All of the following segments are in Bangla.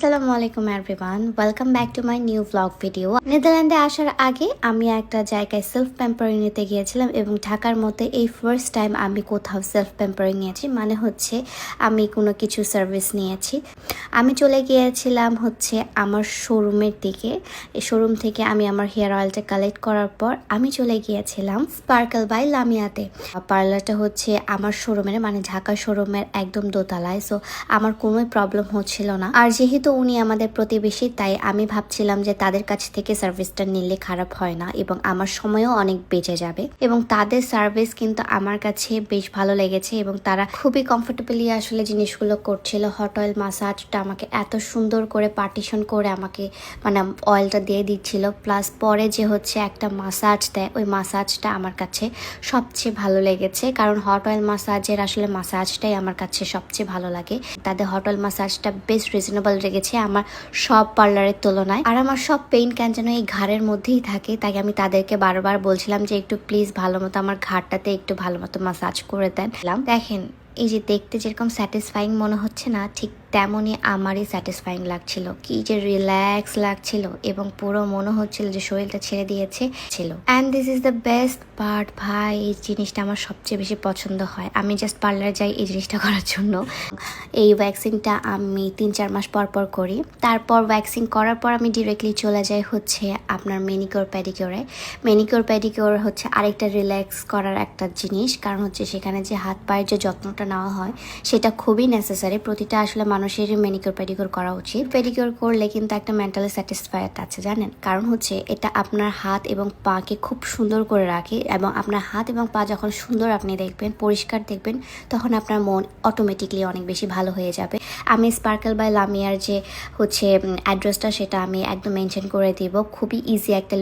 আসসালামু আলাইকুম everyone, welcome back to my new blog video. নেদারল্যান্ডে আসার আগে আমি একটা জায়গায় সেলফ প্যাম্পারিং নিতে গিয়েছিলাম এবং ঢাকার মধ্যে এই ফার্স্ট টাইম আমি কোথাও সেলফ প্যাম্পারিং নিয়েছি, মানে হচ্ছে আমি কোনো কিছু সার্ভিস নিয়েছি। আমি চলে গিয়েছিলাম হচ্ছে আমার শোরুমের দিকে। এই শোরুম থেকে আমি আমার হেয়ার অয়েলটা কালেক্ট করার পর আমি চলে গিয়েছিলাম স্পার্কেল বাই লামিয়াতে। পার্লারটা হচ্ছে আমার শোরুমের, মানে ঢাকা শোরুমের একদম দোতলায়। সো আমার কোনোই প্রবলেম হচ্ছিল না। আর যেহেতু উনি আমাদের প্রতিবেশী, তাই আমি ভাবছিলাম যে তাদের কাছ থেকে সার্ভিসটা নিলে খারাপ হয় না এবং আমার সময়ও অনেক বেঁচে যাবে। এবং তাদের সার্ভিস কিন্তু আমার কাছে বেশ ভালো লেগেছে এবং তারা খুবই কমফোর্টেবলি আসলে জিনিসগুলো করছিল। হট অয়েল মাসাজটা আমাকে এত সুন্দর করে পার্টিশন করে আমাকে মানে অয়েলটা দিয়ে দিচ্ছিল, প্লাস পরে যে হচ্ছে একটা মাসাজ দেয়, ওই মাসাজটা আমার কাছে সবচেয়ে ভালো লেগেছে। কারণ হট অয়েল মাসাজের আসলে মাসাজটাই আমার কাছে সবচেয়ে ভালো লাগে। তাদের হট অয়েল মাসাজটা বেশ রিজনেবল লেগেছে আমার সব পার্লারের তুলনায়। আর আমার সব পেইন ক্যান যেন এই ঘাড়ের মধ্যেই থাকে, তাই আমি তাদেরকে বারবার বলছিলাম যে একটু প্লিজ ভালো মতো আমার ঘাড়টাতে একটু ভালো মতো মাসাজ করে দেন। দেখেন, এই যে দেখতে যেরকম স্যাটিসফাইং মনে হচ্ছে না, ঠিক তেমনই আমারই স্যাটিসফাইং লাগছিল। কি যে রিল্যাক্স লাগছিল এবং পুরো মনে হচ্ছিল যে শরীরটা ছেড়ে দিয়েছে ছিল। And this is the best part. ভাই, এই জিনিসটা আমার সবচেয়ে বেশি পছন্দ হয়। আমি জাস্ট পার্লারে যাই এই জিনিসটা করার জন্য। এই ভ্যাকসিনটা আমি 3-4 মাস পর পর করি। তারপর ভ্যাকসিন করার পর আমি ডিরেক্টলি চলে যাই হচ্ছে আপনার ম্যানিকিউর প্যাডিকিউরে। ম্যানিকিউর প্যাডিকিউর হচ্ছে আরেকটা রিল্যাক্স করার একটা জিনিস, কারণ হচ্ছে সেখানে যে হাত পায়ের যে যত্নটা নেওয়া হয় সেটা খুবই নেসেসারি। প্রতিটা আসলে মানুষেরই ম্যানিকিউর প্যাডিকিউর করা উচিত। প্যাডিকিউর করলে কিন্তু একটা মেন্টালি স্যাটিসফায়ার আছে, জানেন? কারণ হচ্ছে এটা আপনার হাত এবং পাকে খুব সুন্দর করে রাখে এবং আপনার হাত এবং পা যখন সুন্দর আপনি দেখবেন, পরিষ্কার দেখবেন, তখন আপনার মন অটোমেটিকলি অনেক বেশি ভালো হয়ে যাবে। আমি স্পার্কেল বাই লামিয়ার যে হচ্ছে অ্যাড্রেসটা সেটা আমি একদম মেনশন করে দিব। খুবই ইজি একটা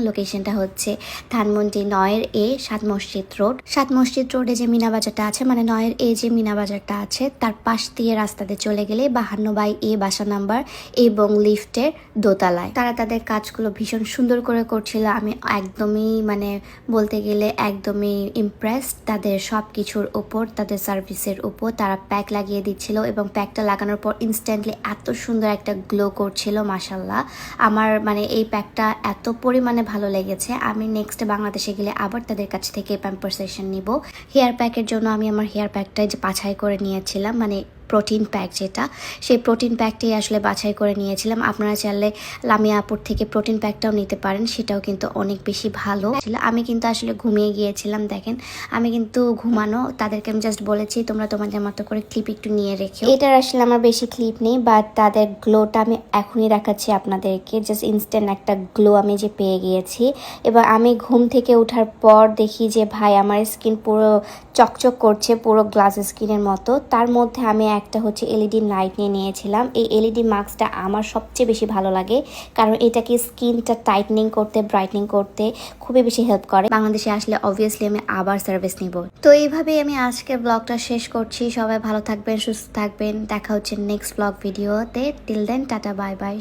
লোকেশনটা হচ্ছে ধানমন্ডি 9-এ 7 মসজিদ রোড। 7 মসজিদ রোডে যে মিনা বাজারটা আছে, মানে 9-এ যে মিনা বাজারটা আছে, তার পাশ দিয়ে রাস্তাতে চলে গেলে 52/A বাসা নাম্বার এবং লিফটের দোতলায়। তারা তাদের কাজগুলো ভীষণ সুন্দর করে করছিল। আমি একদমই মানে বলতে গেলে একদমই ইমপ্রেসড তাদের সব কিছুর উপর, তাদের সার্ভিসের উপর। তারা প্যাক লাগিয়ে দিচ্ছিল এবং প্যাকটা লাগানোর পর ইনস্ট্যান্টলি এত সুন্দর একটা গ্লো করছিল, মাশাল্লাহ। আমার মানে এই প্যাকটা এত পরিমাণে ভালো লেগেছে, আমি নেক্সট বাংলাদেশে গেলে আবার তাদের কাছ থেকে প্যাম্পার সেশন নিব। হেয়ার প্যাকের জন্য আমি আমার হেয়ার প্যাকটা যে বাছাই করে নিয়েছিলাম, মানে প্রোটিন প্যাক যেটা, সেই প্রোটিন প্যাকটাই আসলে বাছাই করে নিয়েছিলাম। আপনারা চাইলে লামিয়া আপুর থেকে প্রোটিন প্যাকটাও নিতে পারেন, সেটাও কিন্তু অনেক বেশি ভালো ছিল। আমি কিন্তু আসলে ঘুমিয়ে গিয়েছিলাম, দেখেন আমি কিন্তু ঘুমানো। তাদেরকে আমি জাস্ট বলেছি তোমরা তোমাদের মতো করে ক্লিপ একটু নিয়ে রেখে। এটার আসলে আমার বেশি ক্লিপ নেই, বাট তাদের গ্লোটা আমি এখনই দেখাচ্ছি আপনাদেরকে। জাস্ট ইনস্ট্যান্ট একটা গ্লো আমি যে পেয়ে গিয়েছি। এবার আমি ঘুম থেকে ওঠার পর দেখি যে ভাই আমার স্কিন পুরো চকচক করছে, পুরো গ্লাস স্কিনের মতো। তার মধ্যে আমি একটা হচ্ছে এলইডি লাইট নিয়ে নিয়েছিলাম। এই এলইডি মাস্কটা আমার সবচেয়ে বেশি ভালো লাগে, কারণ এটাকে স্কিনটা টাইটনিং করতে, ব্রাইটনিং করতে খুবই বেশি হেল্প করে। বাংলাদেশে আসলে অবভিয়াসলি আমি আবার সার্ভিস নিব। তো এইভাবেই আমি আজকের ব্লগটা শেষ করছি। সবাই ভালো থাকবেন, সুস্থ থাকবেন। দেখা হচ্ছে নেক্সট ব্লগ ভিডিওতে। Till then, tata, bye by.